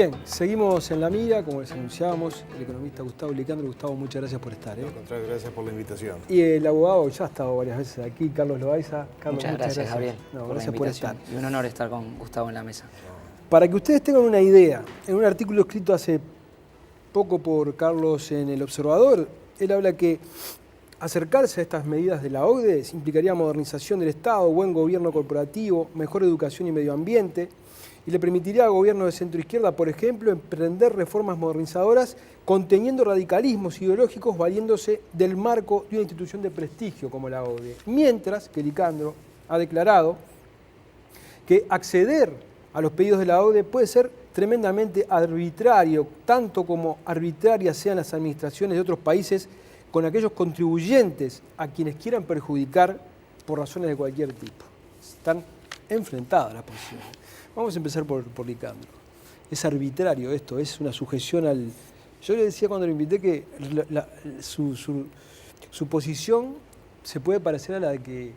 Bien, seguimos en la mira, como les anunciábamos, el economista Gustavo Licandro. Gustavo, muchas gracias por estar. Al contrario, gracias por la invitación. Y el abogado ya ha estado varias veces aquí, Carlos Loaiza. Carlos, muchas gracias, Gabriel, gracias por estar. Y un honor estar con Gustavo en la mesa. Para que ustedes tengan una idea, en un artículo escrito hace poco por Carlos en El Observador, él habla que acercarse a estas medidas de la OCDE implicaría modernización del Estado, buen gobierno corporativo, mejor educación y medio ambiente, y le permitiría al gobierno de centroizquierda, por ejemplo, emprender reformas modernizadoras conteniendo radicalismos ideológicos valiéndose del marco de una institución de prestigio como la OCDE. Mientras que Licandro ha declarado que acceder a los pedidos de la OCDE puede ser tremendamente arbitrario, tanto como arbitrarias sean las administraciones de otros países con aquellos contribuyentes a quienes quieran perjudicar por razones de cualquier tipo. Están enfrentadas las posiciones. Vamos a empezar por Licandro. Es arbitrario esto, es una sujeción al... Yo le decía cuando lo invité que su posición se puede parecer a la de que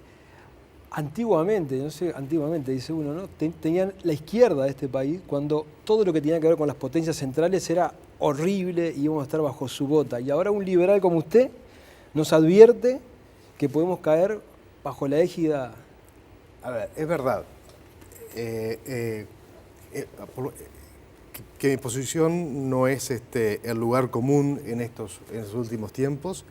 antiguamente, no sé, antiguamente dice uno, ¿no? Tenían la izquierda de este país cuando todo lo que tenía que ver con las potencias centrales era horrible y íbamos a estar bajo su bota. Y ahora un liberal como usted nos advierte que podemos caer bajo la égida. A ver, es verdad que mi posición no es el lugar común en estos últimos tiempos.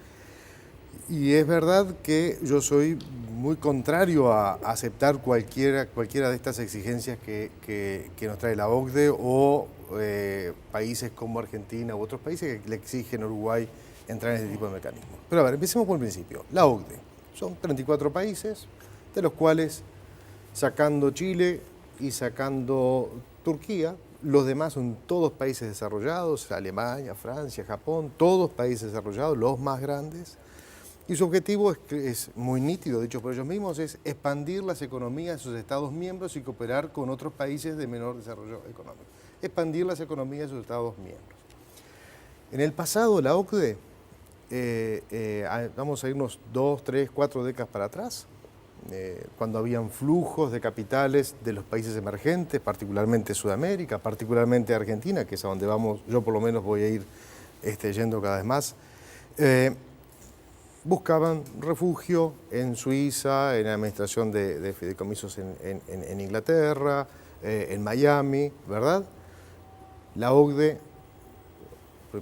Y es verdad que yo soy muy contrario a aceptar cualquiera de estas exigencias que nos trae la OCDE o países como Argentina u otros países que le exigen a Uruguay entrar en este tipo de mecanismos. Pero a ver, empecemos por el principio. La OCDE son 34 países, de los cuales, sacando Chile y sacando Turquía, los demás son todos países desarrollados, Alemania, Francia, Japón, todos países desarrollados, los más grandes. Y su objetivo es muy nítido, dicho por ellos mismos, es expandir las economías de sus Estados miembros y cooperar con otros países de menor desarrollo económico. Expandir las economías de sus Estados miembros. En el pasado, la OCDE, vamos a irnos 2, 3, 4 décadas para atrás, cuando habían flujos de capitales de los países emergentes, particularmente Sudamérica, particularmente Argentina, que es a donde vamos, yo por lo menos voy a ir yendo cada vez más, buscaban refugio en Suiza, en la administración de fideicomisos en Inglaterra, en Miami, ¿verdad? La OCDE,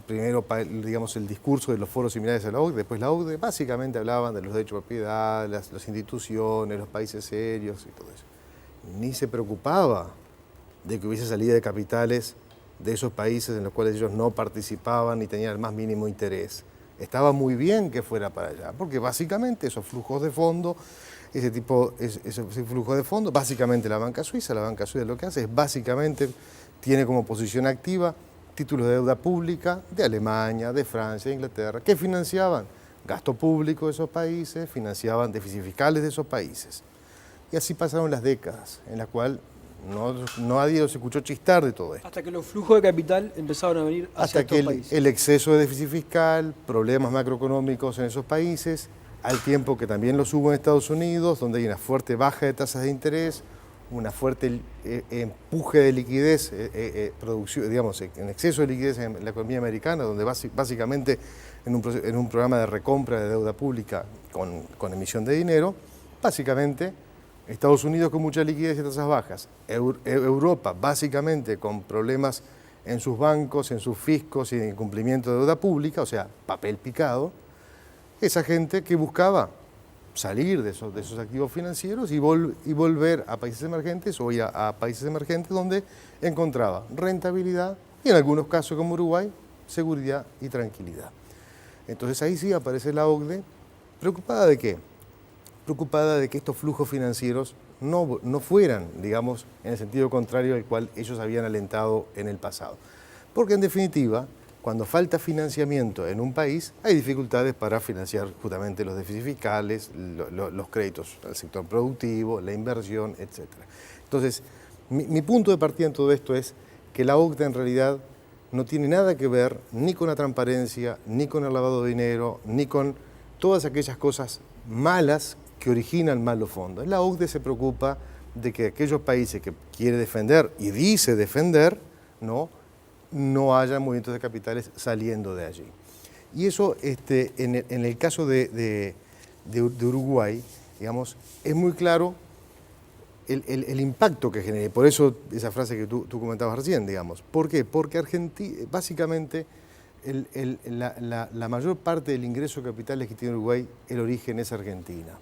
primero, digamos, el discurso de los foros similares a la OCDE, después la OCDE, básicamente hablaban de los derechos de propiedad, las instituciones, los países serios y todo eso. Ni se preocupaba de que hubiese salida de capitales de esos países en los cuales ellos no participaban ni tenían el más mínimo interés. Estaba muy bien que fuera para allá, porque básicamente esos flujos de fondo, ese flujo de fondo, básicamente la banca suiza lo que hace es básicamente, tiene como posición activa títulos de deuda pública de Alemania, de Francia, de Inglaterra, que financiaban gasto público de esos países, financiaban déficits fiscales de esos países. Y así pasaron las décadas, en las cuales nadie los escuchó chistar de todo esto. Hasta que los flujos de capital empezaron a venir hacia estos países. El exceso de déficit fiscal, problemas macroeconómicos en esos países, al tiempo que también los hubo en Estados Unidos, donde hay una fuerte baja de tasas de interés, una fuerte empuje de liquidez, producción, digamos, en exceso de liquidez en la economía americana, donde básicamente en un programa de recompra de deuda pública con emisión de dinero, básicamente Estados Unidos con mucha liquidez y tasas bajas, Europa básicamente con problemas en sus bancos, en sus fiscos y en incumplimiento de deuda pública, o sea, papel picado, esa gente que buscaba salir de esos activos financieros y volver a países emergentes o ir a países emergentes donde encontraba rentabilidad y en algunos casos como Uruguay, seguridad y tranquilidad. Entonces ahí sí aparece la OCDE, ¿preocupada de qué? Preocupada de que estos flujos financieros no fueran, digamos, en el sentido contrario al cual ellos habían alentado en el pasado. Porque en definitiva, cuando falta financiamiento en un país, hay dificultades para financiar justamente los déficits fiscales, los créditos al sector productivo, la inversión, etc. Entonces, mi punto de partida en todo esto es que la OCDE en realidad no tiene nada que ver ni con la transparencia, ni con el lavado de dinero, ni con todas aquellas cosas malas que originan malos fondos. La OCDE se preocupa de que aquellos países que quiere defender y dice defender, ¿no?, no haya movimientos de capitales saliendo de allí. Y eso, en el caso de Uruguay, digamos, es muy claro el impacto que genera. Por eso esa frase que tú comentabas recién, digamos. ¿Por qué? Porque Argentina, básicamente, la mayor parte del ingreso de capitales que tiene Uruguay, el origen es Argentina.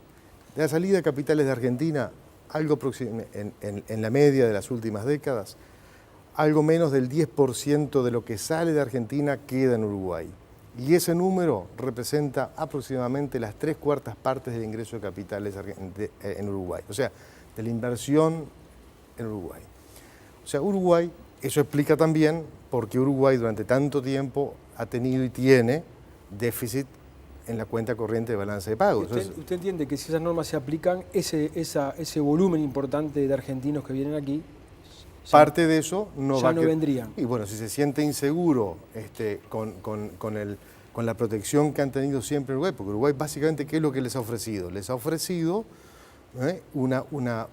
De la salida de capitales de Argentina, algo en la media de las últimas décadas, algo menos del 10% de lo que sale de Argentina queda en Uruguay. Y ese número representa aproximadamente las 3/4 partes del ingreso de capitales en Uruguay. O sea, de la inversión en Uruguay. O sea, Uruguay, eso explica también por qué Uruguay durante tanto tiempo ha tenido y tiene déficit en la cuenta corriente de balance de pagos. ¿Usted entiende que si esas normas se aplican, ese volumen importante de argentinos que vienen aquí, parte de eso no vendrían? Y bueno, si se siente inseguro con la protección que han tenido siempre en Uruguay, porque Uruguay básicamente, ¿qué es lo que les ha ofrecido? Les ha ofrecido una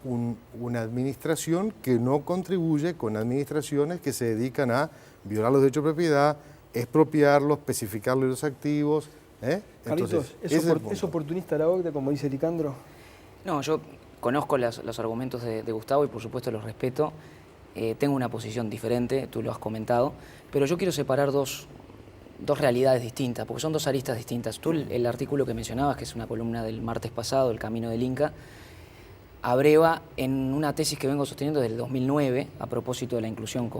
administración que no contribuye con administraciones que se dedican a violar los derechos de propiedad, expropiarlos, especificarles los activos. Carlitos, ¿es oportunista la OCDE, como dice Licandro? No, yo conozco los argumentos de Gustavo y por supuesto los respeto. Tengo una posición diferente, tú lo has comentado, pero yo quiero separar dos realidades distintas, porque son dos aristas distintas. Tú el artículo que mencionabas, que es una columna del martes pasado, El Camino del Inca, abreva en una tesis que vengo sosteniendo desde el 2009, a propósito de la inclusión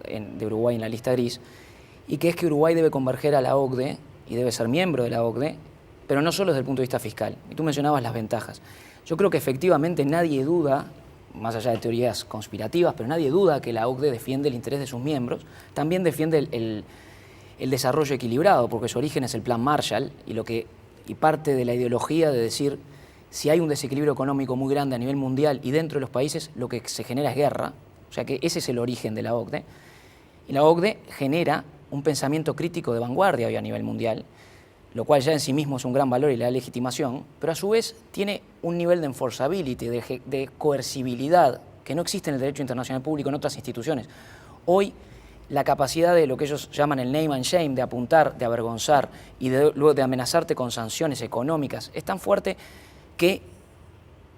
de Uruguay en la lista gris, y que es que Uruguay debe converger a la OCDE y debe ser miembro de la OCDE, pero no solo desde el punto de vista fiscal. Y tú mencionabas las ventajas. Yo creo que efectivamente nadie duda, más allá de teorías conspirativas, pero nadie duda que la OCDE defiende el interés de sus miembros, también defiende el desarrollo equilibrado, porque su origen es el Plan Marshall y parte de la ideología de decir, si hay un desequilibrio económico muy grande a nivel mundial y dentro de los países, lo que se genera es guerra. O sea que ese es el origen de la OCDE. Y la OCDE genera un pensamiento crítico de vanguardia hoy a nivel mundial, lo cual ya en sí mismo es un gran valor y le da legitimación, pero a su vez tiene un nivel de enforceability, de coercibilidad, que no existe en el derecho internacional público en otras instituciones. Hoy, la capacidad de lo que ellos llaman el name and shame, de apuntar, de avergonzar y luego de amenazarte con sanciones económicas, es tan fuerte que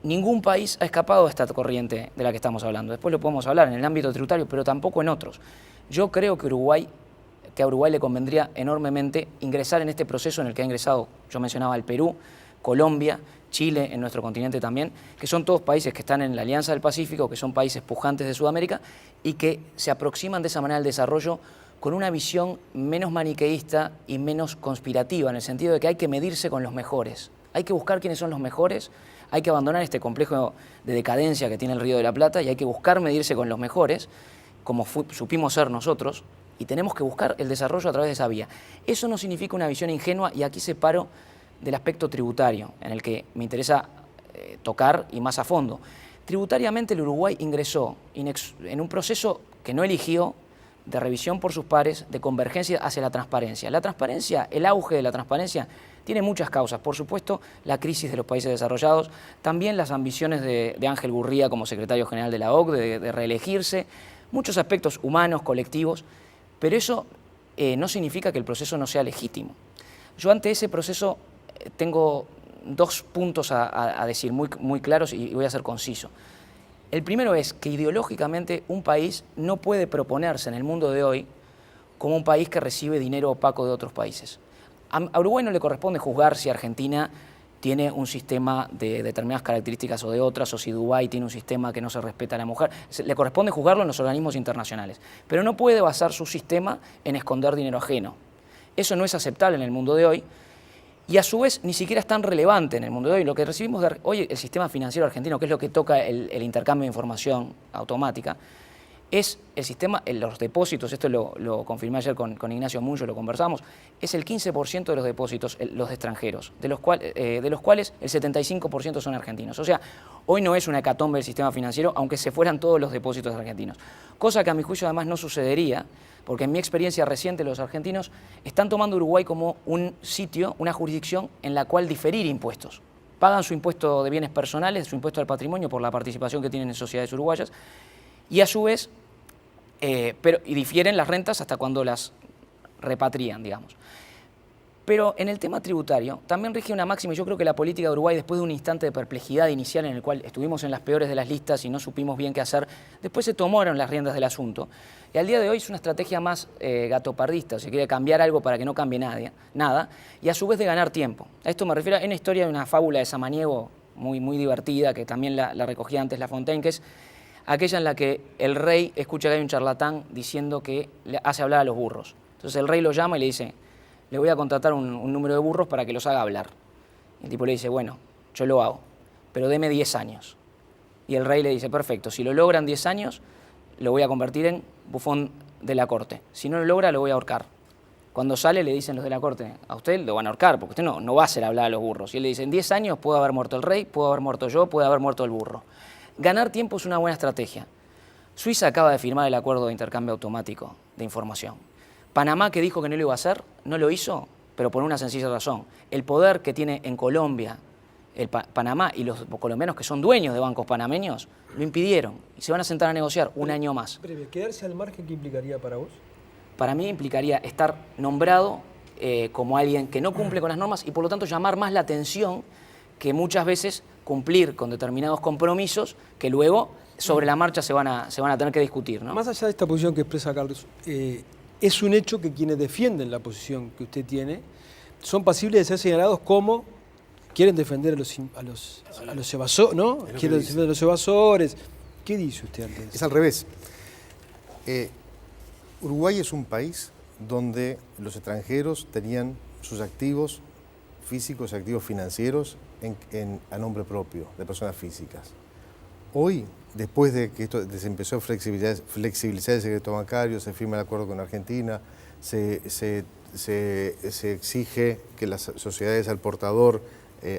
ningún país ha escapado de esta corriente de la que estamos hablando. Después lo podemos hablar en el ámbito tributario, pero tampoco en otros. Yo creo que a Uruguay le convendría enormemente ingresar en este proceso en el que ha ingresado, yo mencionaba el Perú, Colombia, Chile, en nuestro continente también, que son todos países que están en la Alianza del Pacífico, que son países pujantes de Sudamérica y que se aproximan de esa manera al desarrollo con una visión menos maniqueísta y menos conspirativa, en el sentido de que hay que medirse con los mejores. Hay que buscar quiénes son los mejores, hay que abandonar este complejo de decadencia que tiene el Río de la Plata y hay que buscar medirse con los mejores, como supimos ser nosotros, y tenemos que buscar el desarrollo a través de esa vía. Eso no significa una visión ingenua, y aquí separo del aspecto tributario, en el que me interesa tocar y más a fondo. Tributariamente el Uruguay ingresó en un proceso que no eligió, de revisión por sus pares, de convergencia hacia la transparencia. La transparencia, el auge de la transparencia, tiene muchas causas. Por supuesto, la crisis de los países desarrollados, también las ambiciones de Ángel Gurría como secretario general de la OCDE, de reelegirse, muchos aspectos humanos, colectivos, pero eso no significa que el proceso no sea legítimo. Yo ante ese proceso tengo dos puntos a decir muy claros y voy a ser conciso. El primero es que ideológicamente un país no puede proponerse en el mundo de hoy como un país que recibe dinero opaco de otros países. A Uruguay no le corresponde juzgar si Argentina tiene un sistema de determinadas características o de otras, o si Dubái tiene un sistema que no se respeta a la mujer. Le corresponde juzgarlo en los organismos internacionales, pero no puede basar su sistema en esconder dinero ajeno. Eso no es aceptable en el mundo de hoy, y a su vez ni siquiera es tan relevante en el mundo de hoy. Lo que recibimos hoy, el sistema financiero argentino, que es lo que toca el intercambio de información automática, es el sistema, los depósitos, esto lo confirmé ayer con Ignacio Muncho, lo conversamos, es el 15% de los depósitos, los de extranjeros, de los cuales el 75% son argentinos. O sea, hoy no es una hecatombe del sistema financiero, aunque se fueran todos los depósitos argentinos. Cosa que a mi juicio además no sucedería, porque en mi experiencia reciente los argentinos están tomando Uruguay como un sitio, una jurisdicción en la cual diferir impuestos. Pagan su impuesto de bienes personales, su impuesto al patrimonio por la participación que tienen en sociedades uruguayas, y a su vez y difieren las rentas hasta cuando las repatrian, digamos. Pero en el tema tributario también rige una máxima, y yo creo que la política de Uruguay, después de un instante de perplejidad inicial en el cual estuvimos en las peores de las listas y no supimos bien qué hacer, después se tomaron las riendas del asunto. Y al día de hoy es una estrategia más gatopardista, o sea, quiere cambiar algo para que no cambie nada, y a su vez de ganar tiempo. A esto me refiero, hay una historia de una fábula de Samaniego muy divertida, que también la recogía antes La Fontaine, que es aquella en la que el rey escucha que hay un charlatán diciendo que le hace hablar a los burros. Entonces el rey lo llama y le dice: le voy a contratar un número de burros para que los haga hablar. Y el tipo le dice: bueno, yo lo hago, pero deme 10 años. Y el rey le dice: perfecto, si lo logran 10 años, lo voy a convertir en bufón de la corte. Si no lo logra, lo voy a ahorcar. Cuando sale, le dicen los de la corte: a usted lo van a ahorcar, porque usted no va a hacer hablar a los burros. Y él le dice: en 10 años puede haber muerto el rey, puede haber muerto yo, puede haber muerto el burro. Ganar tiempo es una buena estrategia. Suiza acaba de firmar el acuerdo de intercambio automático de información. Panamá, que dijo que no lo iba a hacer, no lo hizo, pero por una sencilla razón. El poder que tiene en Colombia Panamá y los colombianos que son dueños de bancos panameños lo impidieron y se van a sentar a negociar un año más. Breve, ¿quedarse al margen qué implicaría para vos? Para mí implicaría estar nombrado como alguien que no cumple con las normas y por lo tanto llamar más la atención que muchas veces cumplir con determinados compromisos que luego sobre la marcha se van a tener que discutir, ¿no? Más allá de esta posición que expresa Carlos, es un hecho que quienes defienden la posición que usted tiene son pasibles de ser señalados como quieren defender a los evasores, ¿no? Quieren defender a los evasores. ¿Qué dice usted antes? Es al revés. Uruguay es un país donde los extranjeros tenían sus activos físicos, activos financieros a nombre propio de personas físicas. Hoy, después de que se empezó a flexibilizar el secreto bancario, se firma el acuerdo con Argentina, se exige que las sociedades al portador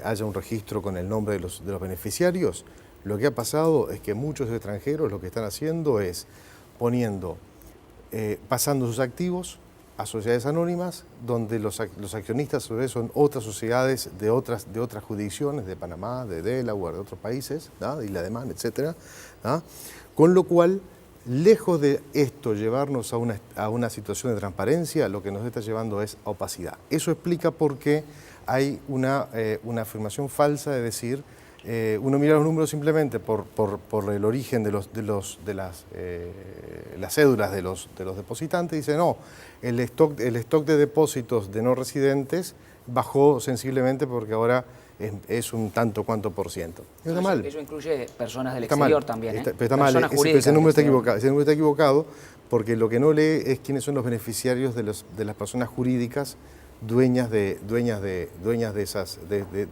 haya un registro con el nombre de los beneficiarios, lo que ha pasado es que muchos extranjeros lo que están haciendo es pasando sus activos a sociedades anónimas, donde los accionistas a su vez son otras sociedades de otras jurisdicciones, de Panamá, de Delaware, de otros países, ¿no? Isla de Man, etc. ¿No? Con lo cual, lejos de esto llevarnos a una situación de transparencia, lo que nos está llevando es a opacidad. Eso explica por qué hay una afirmación falsa de decir, uno mira los números simplemente por el origen de las cédulas de los depositantes y dice: no, el stock de depósitos de no residentes bajó sensiblemente porque ahora es un tanto cuanto por ciento. Está mal. Eso incluye personas del Está exterior mal. también. Pero está mal, ese número está equivocado. Ese número está equivocado porque lo que no lee es quiénes son los beneficiarios de las personas jurídicas dueñas de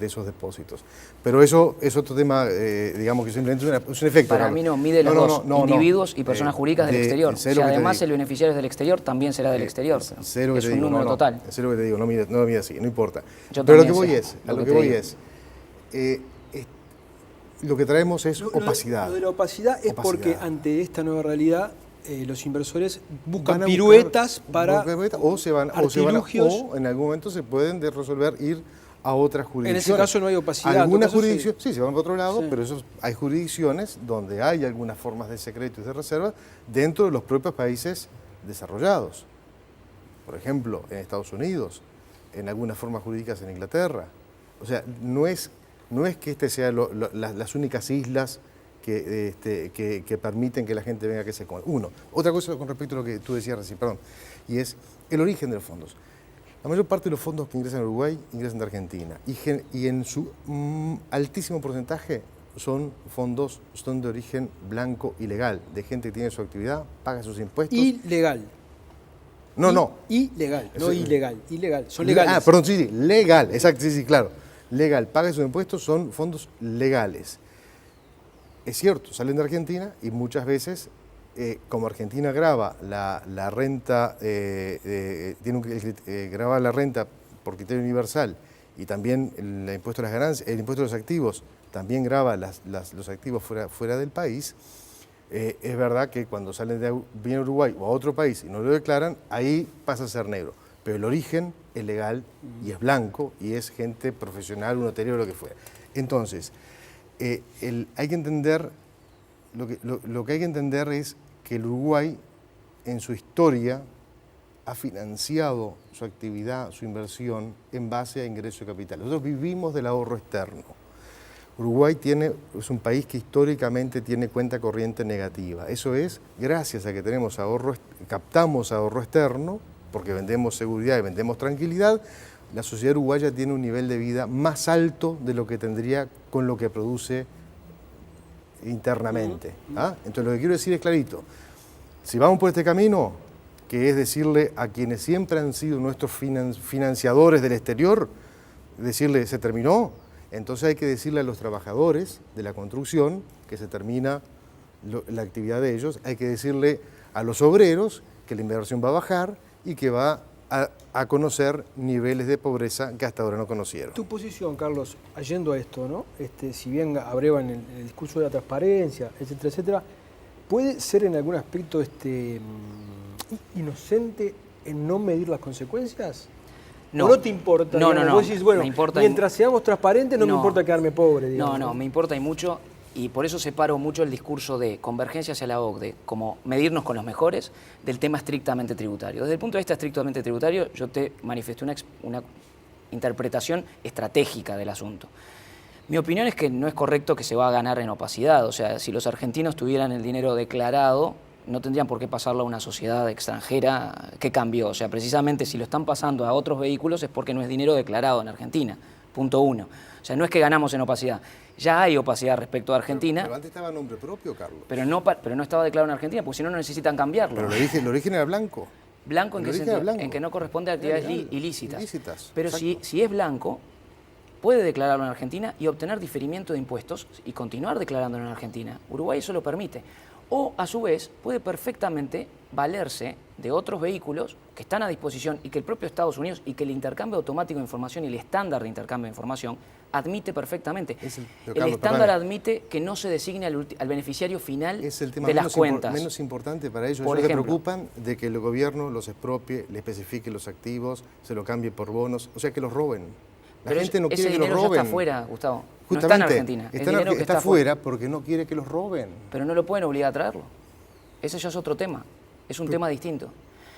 esos depósitos. Pero eso es otro tema, digamos que simplemente es un efecto. Para mí no, mide los dos, individuos y personas jurídicas del exterior. Si además el beneficiario es del exterior, también será del exterior. Es un número total. Sé lo que te digo, no mide así, no importa. Yo Pero lo que traemos es opacidad. Lo de la opacidad es porque ante esta nueva realidad los inversores buscan piruetas para artilugios. O en algún momento se pueden resolver ir a otras jurisdicciones. En ese caso no hay opacidad. Algunas jurisdicciones, sí, se van para otro lado, sí. Pero hay jurisdicciones donde hay algunas formas de secreto y de reserva dentro de los propios países desarrollados. Por ejemplo, en Estados Unidos, en algunas formas jurídicas en Inglaterra. O sea, no es que este sea las únicas islas que permiten que la gente venga a que se coma. Otra cosa con respecto a lo que tú decías recién, perdón, y es el origen de los fondos. La mayor parte de los fondos que ingresan a Uruguay ingresan de Argentina y en su altísimo porcentaje son fondos de origen blanco y legal, de gente que tiene su actividad, paga sus impuestos. Ilegal. Ilegal, no ilegal, ilegal. Son legales. Perdón, sí, legal, exacto, sí, claro. Legal, paga sus impuestos, son fondos legales. Es cierto, salen de Argentina y muchas veces, como Argentina grava la renta, grava la renta por criterio universal y también el impuesto a las ganancias, el impuesto a los activos también grava los activos fuera del país, es verdad que cuando vienen a Uruguay o a otro país y no lo declaran, ahí pasa a ser negro. Pero el origen es legal y es blanco y es gente profesional, un notario o lo que fuera. Entonces, hay que entender, lo que hay que entender es que el Uruguay en su historia ha financiado su actividad, su inversión en base a ingreso de capital. Nosotros vivimos del ahorro externo. Uruguay es un país que históricamente tiene cuenta corriente negativa. Eso es gracias a que captamos ahorro externo, porque vendemos seguridad y vendemos tranquilidad. La sociedad uruguaya tiene un nivel de vida más alto de lo que tendría con lo que produce internamente. ¿Ah? Entonces lo que quiero decir es clarito, si vamos por este camino, que es decirle a quienes siempre han sido nuestros financiadores del exterior, decirle se terminó, entonces hay que decirle a los trabajadores de la construcción que se termina la actividad de ellos, hay que decirle a los obreros que la inversión va a bajar y que va a conocer niveles de pobreza que hasta ahora no conocieron. Tu posición, Carlos, yendo a esto, ¿no? Si bien abrevan el discurso de la transparencia, etcétera, etcétera, ¿puede ser en algún aspecto inocente en no medir las consecuencias? No. ¿O no te importa? No, digamos, no. Vos decís, bueno, me importa mientras seamos transparentes no me importa quedarme pobre, digamos. No, me importa y mucho, y por eso separo mucho el discurso de convergencia hacia la OCDE, como medirnos con los mejores, del tema estrictamente tributario. Desde el punto de vista estrictamente tributario, yo te manifesté una interpretación estratégica del asunto. Mi opinión es que no es correcto que se va a ganar en opacidad. O sea, si los argentinos tuvieran el dinero declarado, no tendrían por qué pasarlo a una sociedad extranjera que cambió. O sea, precisamente si lo están pasando a otros vehículos es porque no es dinero declarado en Argentina. Punto uno. O sea, no es que ganamos en opacidad. Ya hay opacidad respecto a Argentina. Pero antes estaba a nombre propio, Carlos. Pero no estaba declarado en Argentina, porque si no, no necesitan cambiarlo. Pero el origen era blanco. ¿Blanco en qué sentido? Blanco. En que no corresponde a actividades ilícitas. Ilícitas. Pero si es blanco, puede declararlo en Argentina y obtener diferimiento de impuestos y continuar declarándolo en Argentina. Uruguay eso lo permite. O, a su vez, puede perfectamente valerse de otros vehículos que están a disposición y que el propio Estados Unidos y que el intercambio automático de información y el estándar de intercambio de información admite perfectamente. El estándar admite que no se designe al beneficiario final de las cuentas. Menos importante para ellos. Por Ellos se ejemplo, preocupan de que el gobierno los expropie, le especifique los activos, se lo cambie por bonos, o sea, que los roben. La gente no quiere que los roben. Ese dinero ya está afuera, Gustavo. Justamente, no está en Argentina. Está afuera porque no quiere que los roben. Pero no lo pueden obligar a traerlo. Ese ya es otro tema. Es un tema distinto.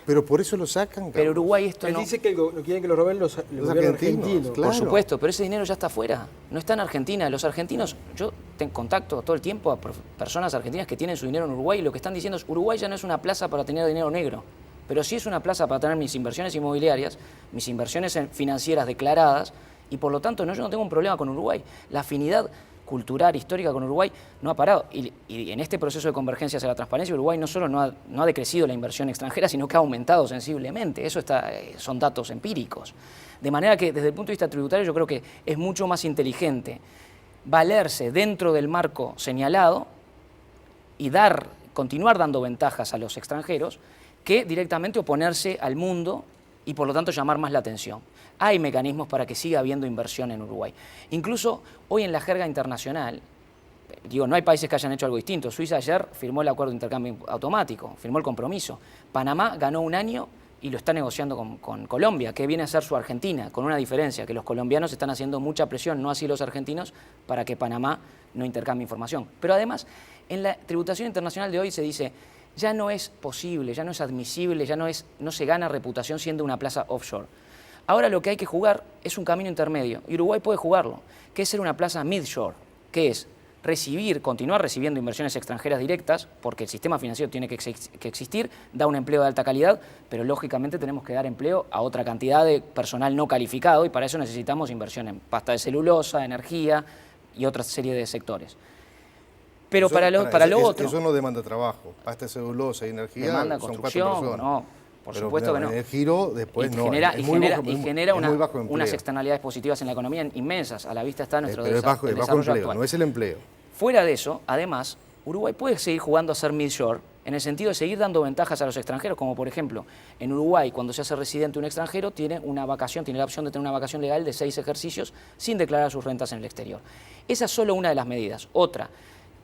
Pero por eso lo sacan, Carlos. Pero Uruguay esto Él no... dice que no quieren que lo roben los argentinos. Claro. Por supuesto, pero ese dinero ya está afuera. No está en Argentina. Los argentinos, yo tengo contacto todo el tiempo a personas argentinas que tienen su dinero en Uruguay y lo que están diciendo es Uruguay ya no es una plaza para tener dinero negro. Pero sí es una plaza para tener mis inversiones inmobiliarias, mis inversiones financieras declaradas, y por lo tanto yo no tengo un problema con Uruguay. La afinidad cultural, histórica con Uruguay no ha parado. Y en este proceso de convergencia hacia la transparencia, Uruguay no solo no ha decrecido la inversión extranjera, sino que ha aumentado sensiblemente. Eso son datos empíricos. De manera que desde el punto de vista tributario yo creo que es mucho más inteligente valerse dentro del marco señalado y continuar dando ventajas a los extranjeros que directamente oponerse al mundo y por lo tanto llamar más la atención. Hay mecanismos para que siga habiendo inversión en Uruguay. Incluso hoy en la jerga internacional, no hay países que hayan hecho algo distinto. Suiza ayer firmó el acuerdo de intercambio automático, firmó el compromiso. Panamá ganó un año y lo está negociando con Colombia, que viene a ser su Argentina, con una diferencia, que los colombianos están haciendo mucha presión, no así los argentinos, para que Panamá no intercambie información. Pero además, en la tributación internacional de hoy se dice, ya no es posible, ya no es admisible, no se gana reputación siendo una plaza offshore. Ahora lo que hay que jugar es un camino intermedio, y Uruguay puede jugarlo, que es ser una plaza midshore, que es continuar recibiendo inversiones extranjeras directas, porque el sistema financiero tiene que existir, da un empleo de alta calidad, pero lógicamente tenemos que dar empleo a otra cantidad de personal no calificado, y para eso necesitamos inversión en pasta de celulosa, energía y otra serie de sectores. Pero eso no demanda trabajo, pasta de celulosa y energía demanda son construcción, 4 personas. no. Por supuesto que no. El giro después genera unas externalidades positivas en la economía inmensas. A la vista está nuestro desarrollo actual. No es el empleo. Fuera de eso, además, Uruguay puede seguir jugando a ser midshore en el sentido de seguir dando ventajas a los extranjeros, como por ejemplo, en Uruguay, cuando se hace residente un extranjero, tiene la opción de tener una vacación legal de 6 ejercicios sin declarar sus rentas en el exterior. Esa es solo una de las medidas. Otra,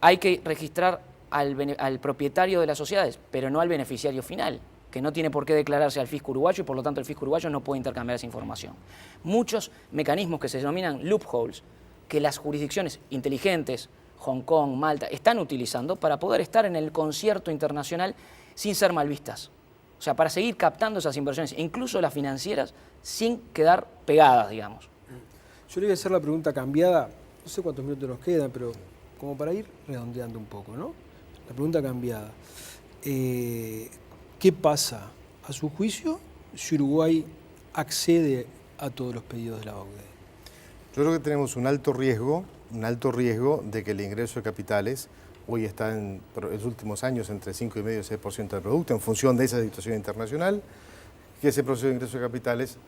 hay que registrar al propietario de las sociedades, pero no al beneficiario final, que no tiene por qué declararse al fisco uruguayo y por lo tanto el fisco uruguayo no puede intercambiar esa información. Muchos mecanismos que se denominan loopholes, que las jurisdicciones inteligentes, Hong Kong, Malta, están utilizando para poder estar en el concierto internacional sin ser mal vistas. O sea, para seguir captando esas inversiones, incluso las financieras, sin quedar pegadas, digamos. Yo le voy a hacer la pregunta cambiada, no sé cuántos minutos nos quedan, pero como para ir redondeando un poco, ¿no? La pregunta cambiada. ¿Qué pasa, a su juicio, si Uruguay accede a todos los pedidos de la OCDE? Yo creo que tenemos un alto riesgo de que el ingreso de capitales hoy está en los últimos años entre 5,5 y 6% del producto, en función de esa situación internacional, que ese proceso de ingreso de capitales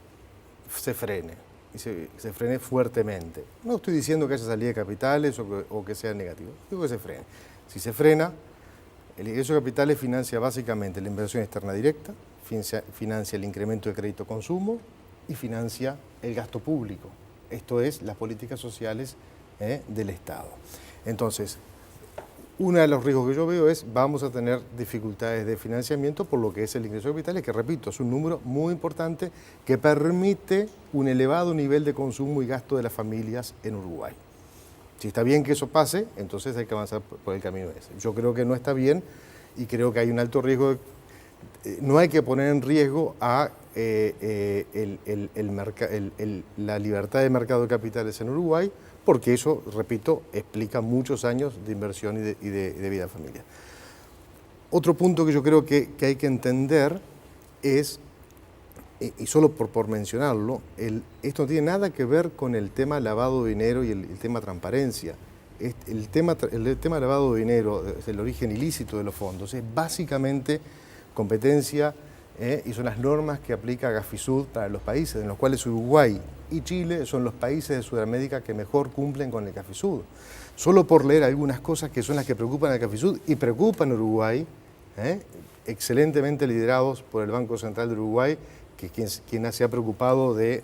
se frene, y se frene fuertemente. No estoy diciendo que haya salida de capitales o que sea negativo, digo que se frene. Si se frena, el ingreso de capitales financia básicamente la inversión externa directa, financia el incremento de crédito consumo y financia el gasto público. Esto es las políticas sociales del Estado. Entonces, uno de los riesgos que yo veo es vamos a tener dificultades de financiamiento por lo que es el ingreso de capitales, que repito, es un número muy importante que permite un elevado nivel de consumo y gasto de las familias en Uruguay. Si está bien que eso pase, entonces hay que avanzar por el camino ese. Yo creo que no está bien y creo que hay un alto riesgo. No hay que poner en riesgo a la libertad de mercado de capitales en Uruguay, porque eso, repito, explica muchos años de inversión y de vida familiar. Otro punto que yo creo que hay que entender es, y solo por mencionarlo, esto no tiene nada que ver con el tema lavado de dinero y el tema transparencia. El tema lavado de dinero, el origen ilícito de los fondos, es básicamente competencia y son las normas que aplica Gafisud para los países, en los cuales Uruguay y Chile son los países de Sudamérica que mejor cumplen con el Gafisud. Solo por leer algunas cosas que son las que preocupan al Gafisud y preocupan a Uruguay, excelentemente liderados por el Banco Central de Uruguay, que quien se ha preocupado de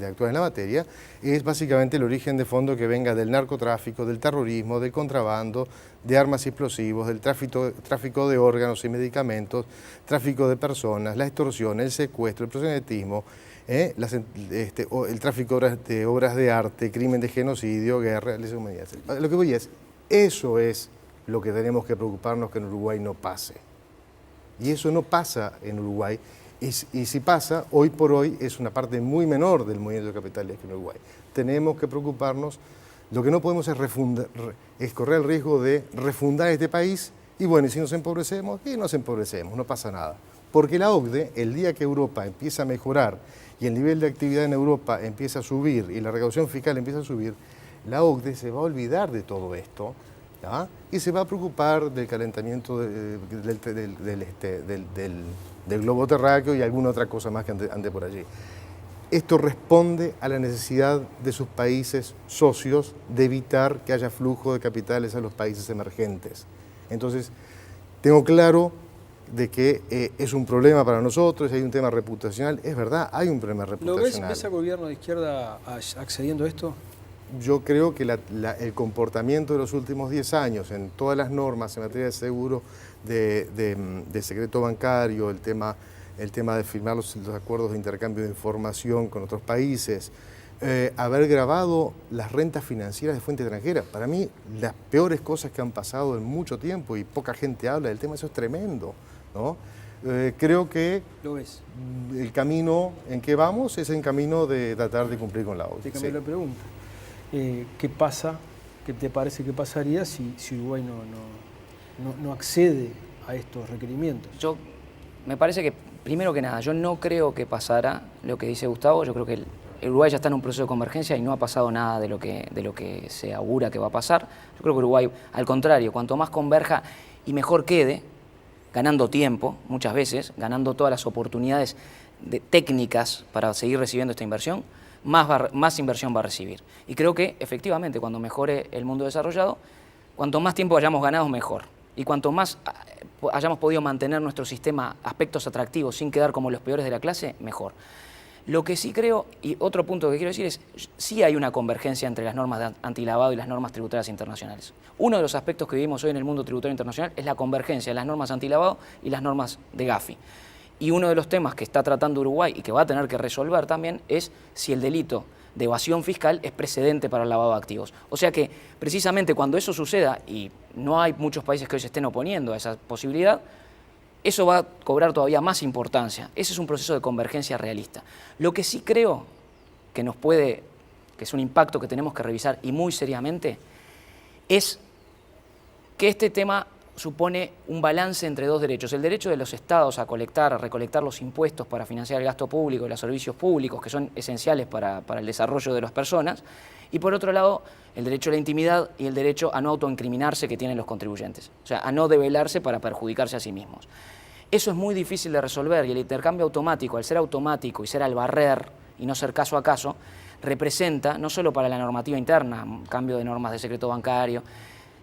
actuar en la materia, es básicamente el origen de fondo que venga del narcotráfico, del terrorismo, del contrabando, de armas y explosivos, del tráfico de órganos y medicamentos, tráfico de personas, la extorsión, el secuestro, el proxenetismo, el tráfico de obras de arte, crimen de genocidio, guerra, lesa humanidad. Lo que voy es, eso es lo que tenemos que preocuparnos que en Uruguay no pase. Y eso no pasa en Uruguay. Y si pasa, hoy por hoy es una parte muy menor del movimiento de capitales que en Uruguay. Tenemos que preocuparnos, lo que no podemos es correr el riesgo de refundar este país y bueno, y si nos empobrecemos, no pasa nada. Porque la OCDE, el día que Europa empieza a mejorar y el nivel de actividad en Europa empieza a subir y la recaudación fiscal empieza a subir, la OCDE se va a olvidar de todo esto, ¿ya? Y se va a preocupar del calentamiento del globo terráqueo y alguna otra cosa más que ande por allí. Esto responde a la necesidad de sus países socios de evitar que haya flujo de capitales a los países emergentes. Entonces, tengo claro de que es un problema para nosotros, hay un tema reputacional. Es verdad, hay un problema reputacional. ¿Lo ves al gobierno de izquierda accediendo a esto? Yo creo que el comportamiento de los últimos 10 años en todas las normas en materia de seguro, de secreto bancario, el tema de firmar los acuerdos de intercambio de información con otros países, haber grabado las rentas financieras de fuente extranjera. Para mí, las peores cosas que han pasado en mucho tiempo y poca gente habla del tema, eso es tremendo, ¿no? Creo que ¿Lo ves? El camino en que vamos es el camino de tratar de cumplir con la OCDE. Te cambié la pregunta. ¿Qué pasa, qué te parece que pasaría si Uruguay no accede a estos requerimientos? Me parece que, primero que nada, yo no creo que pasara lo que dice Gustavo. Yo creo que el Uruguay ya está en un proceso de convergencia y no ha pasado nada de lo que se augura que va a pasar. Yo creo que Uruguay, al contrario, cuanto más converja y mejor quede, ganando tiempo, muchas veces, ganando todas las oportunidades técnicas para seguir recibiendo esta inversión, más inversión va a recibir. Y creo que, efectivamente, cuando mejore el mundo desarrollado, cuanto más tiempo hayamos ganado, mejor. Y cuanto más hayamos podido mantener nuestro sistema aspectos atractivos sin quedar como los peores de la clase, mejor. Lo que sí creo, y otro punto que quiero decir es, sí hay una convergencia entre las normas de antilavado y las normas tributarias internacionales. Uno de los aspectos que vivimos hoy en el mundo tributario internacional es la convergencia de las normas antilavado y las normas de Gafi. Y uno de los temas que está tratando Uruguay y que va a tener que resolver también es si el delito de evasión fiscal es precedente para el lavado de activos. O sea que precisamente cuando eso suceda, y no hay muchos países que hoy se estén oponiendo a esa posibilidad, eso va a cobrar todavía más importancia. Ese es un proceso de convergencia realista. Lo que sí creo que que es un impacto que tenemos que revisar y muy seriamente, es que este tema supone un balance entre dos derechos. El derecho de los estados a recolectar los impuestos para financiar el gasto público y los servicios públicos, que son esenciales para el desarrollo de las personas, y por otro lado, el derecho a la intimidad y el derecho a no autoincriminarse que tienen los contribuyentes, o sea, a no develarse para perjudicarse a sí mismos. Eso es muy difícil de resolver y el intercambio automático, al ser automático y ser al barrer y no ser caso a caso, representa, no solo para la normativa interna, cambio de normas de secreto bancario,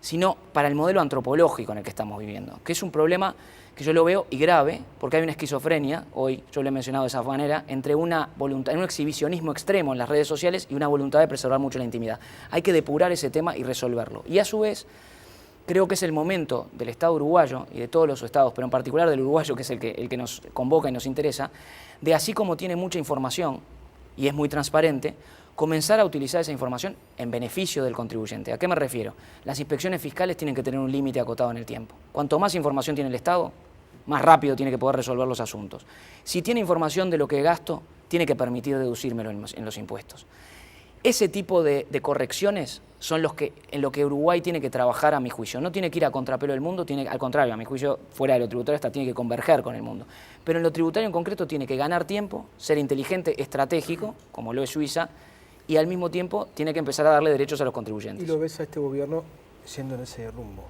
sino para el modelo antropológico en el que estamos viviendo, que es un problema que yo lo veo y grave, porque hay una esquizofrenia, hoy yo lo he mencionado de esa manera, entre una voluntad, un exhibicionismo extremo en las redes sociales y una voluntad de preservar mucho la intimidad. Hay que depurar ese tema y resolverlo. Y a su vez, creo que es el momento del Estado uruguayo y de todos los estados, pero en particular del uruguayo, que es el que nos convoca y nos interesa, de así como tiene mucha información y es muy transparente, comenzar a utilizar esa información en beneficio del contribuyente. ¿A qué me refiero? Las inspecciones fiscales tienen que tener un límite acotado en el tiempo. Cuanto más información tiene el Estado, más rápido tiene que poder resolver los asuntos. Si tiene información de lo que gasto, tiene que permitir deducírmelo en los impuestos. Ese tipo de correcciones son en lo que Uruguay tiene que trabajar, a mi juicio. No tiene que ir a contrapelo del mundo, al contrario, a mi juicio, fuera de lo tributario, tiene que converger con el mundo. Pero en lo tributario en concreto tiene que ganar tiempo, ser inteligente, estratégico, como lo es Suiza, y al mismo tiempo tiene que empezar a darle derechos a los contribuyentes. ¿Y lo ves a este gobierno yendo en ese rumbo?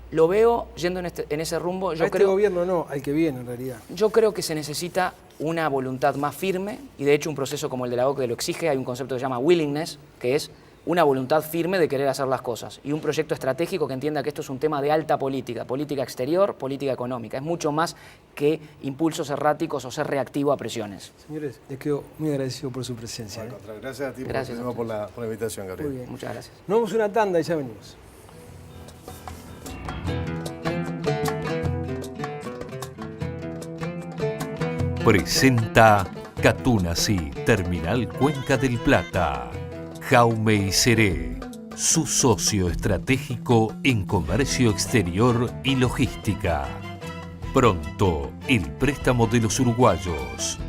Lo veo yendo en ese rumbo. Este gobierno no, al que viene en realidad. Yo creo que se necesita una voluntad más firme, y de hecho un proceso como el de la OCDE lo exige. Hay un concepto que se llama willingness, que es una voluntad firme de querer hacer las cosas, y un proyecto estratégico que entienda que esto es un tema de alta política, política exterior, política económica. Es mucho más que impulsos erráticos o ser reactivo a presiones. Señores, les quedo muy agradecido por su presencia. Gracias a ti por la invitación, Gabriel. Muy bien. Muchas gracias. Nos vamos a una tanda y ya venimos. Presenta Catunasí, Terminal Cuenca del Plata. Jaume Iseré, su socio estratégico en comercio exterior y logística. Pronto, el préstamo de los uruguayos.